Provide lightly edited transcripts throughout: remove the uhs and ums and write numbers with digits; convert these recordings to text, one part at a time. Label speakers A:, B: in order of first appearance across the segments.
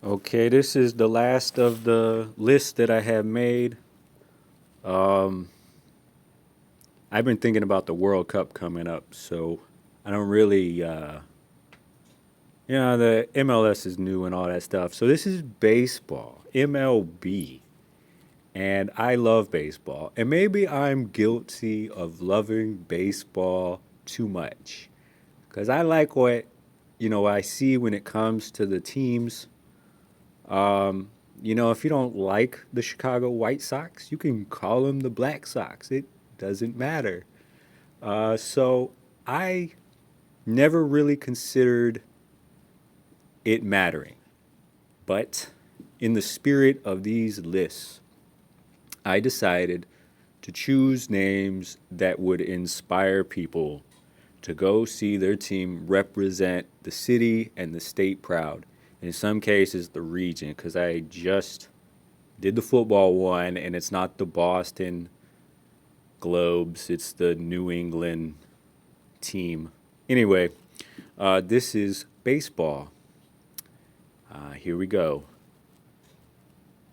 A: Okay, this is the last of the list that I have made. Um, I've been thinking about the World Cup coming up, so I don't really, the MLS is new and all that stuff. So this is baseball, MLB, and I love baseball. And maybe I'm guilty of loving baseball too much because I like what, I see when it comes to the teams. Um, if you don't like the Chicago White Sox, you can call them the Black Sox. It doesn't matter. So I never really considered it mattering. But in the spirit of these lists, I decided to choose names that would inspire people to go see their team represent the city and the state proud. In some cases, the region, because I just did the football one, and it's not the Boston Globes, it's the New England team. Anyway, this is baseball. Here we go.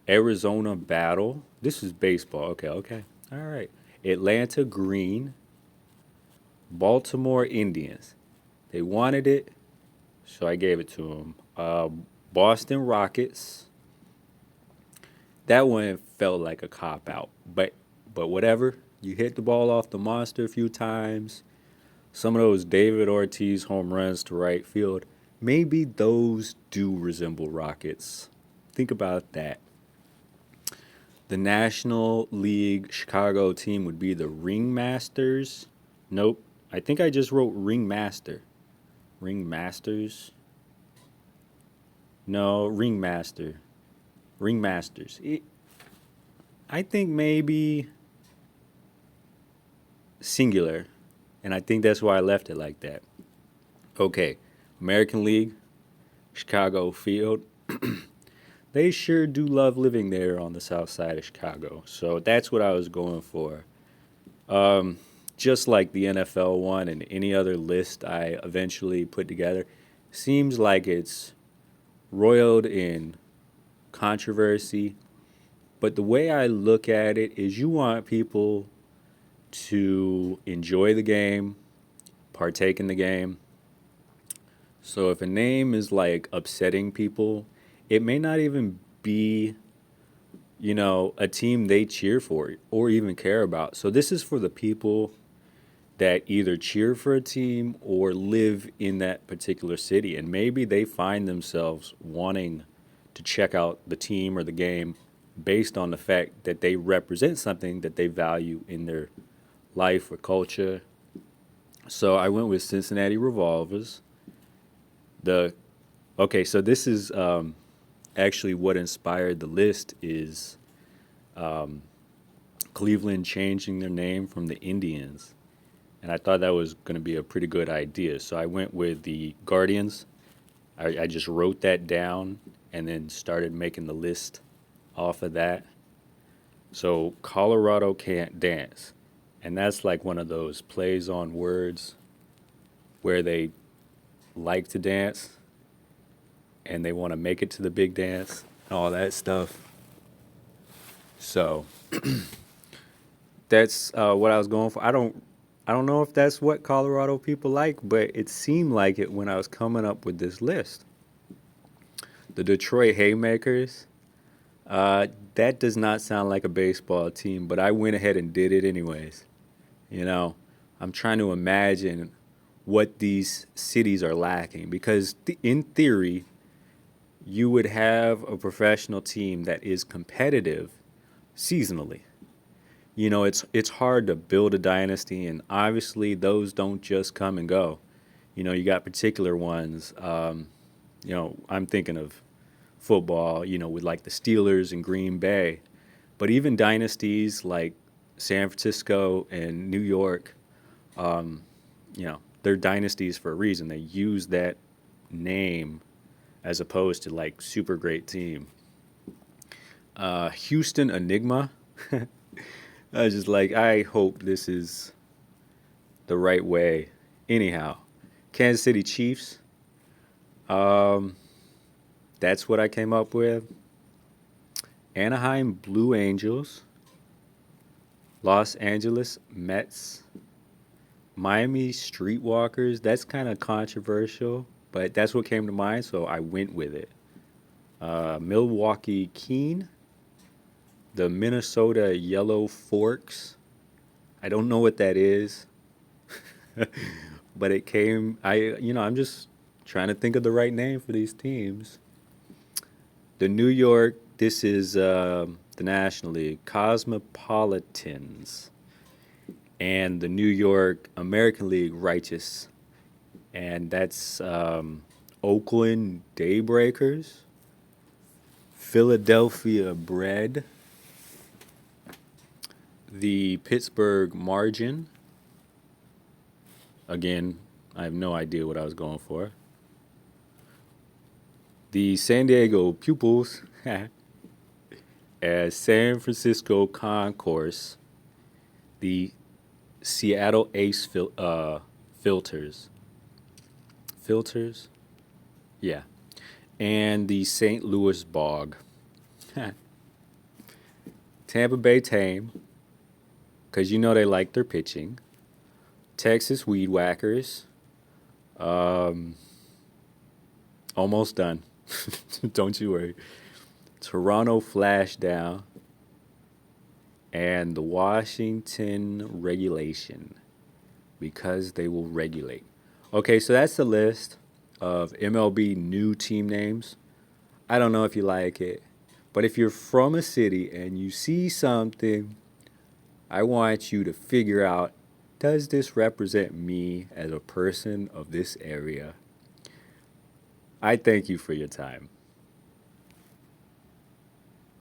A: Arizona Battle. This is baseball. Okay, okay. All right. Atlanta Green, Baltimore Indians. They wanted it, so I gave it to them. Boston Rockets. That one felt like a cop out, but whatever. You hit the ball off the monster a few times. Some of those David Ortiz home runs to right field. Maybe those do resemble Rockets. Think about that. The National League Chicago team would be the Ringmasters. Nope. I think I just wrote Ringmaster. Ringmasters? No, Ringmaster. Ringmasters. I think maybe singular. And I think that's why I left it like that. Okay. American League, Chicago Field. They sure do love living there on the south side of Chicago. So that's what I was going for. Um, just like the NFL one and any other list I eventually put together, seems like it's roiled in controversy. But the way I look at it is you want people to enjoy the game, partake in the game. So if a name is like upsetting people, it may not even be, a team they cheer for or even care about. So this is for the people that either cheer for a team or live in that particular city. And maybe they find themselves wanting to check out the team or the game based on the fact that they represent something that they value in their life or culture. So I went with Cincinnati Revolvers. The Okay, so this is actually what inspired the list is Cleveland changing their name from the Indians. And I thought that was going to be a pretty good idea. So I went with the Guardians. I just wrote that down and then started making the list off of that. So Colorado can't dance. And that's like one of those plays on words where they like to dance and they want to make it to the big dance and all that stuff. So that's what I was going for. I don't know if that's what Colorado people like, but it seemed like it when I was coming up with this list. The Detroit Haymakers. That does not sound like a baseball team, but I went ahead and did it anyways. You know, I'm trying to imagine what these cities are lacking because in theory, you would have a professional team that is competitive seasonally. It's hard to build a dynasty, and obviously those don't just come and go. You got particular ones. I'm thinking of football. With like the Steelers and Green Bay, but even dynasties like San Francisco and New York, they're dynasties for a reason. They use that name as opposed to like super great team. Houston Enigma. I was just like, I hope this is the right way. Anyhow, Kansas City Chiefs. Um, That's what I came up with. Anaheim Blue Angels, Los Angeles Mets, Miami Streetwalkers. That's kind of controversial, but that's what came to mind, so I went with it. Milwaukee Keen, the Minnesota Yellow Forks. I don't know what that is, but it came. I'm just trying to think of the right name for these teams. The New York, this is the National League, Cosmopolitans, and the New York American League, Righteous, and that's Oakland Daybreakers, Philadelphia Bred, the Pittsburgh Margin. Again, I have no idea what I was going for. The San Diego Pupils, as San Francisco Concourse, the Seattle Filters. Filters? Yeah. And the St. Louis Bog. Tampa Bay Tame, because you know they like their pitching. Texas Weed Whackers. Um, Almost done. Don't you worry. Toronto Flashdown. And the Washington Regulation, because they will regulate. Okay, so that's the list of MLB new team names. I don't know if you like it, but if you're from a city and you see something, I want you to figure out, does this represent me as a person of this area? I thank you for your time.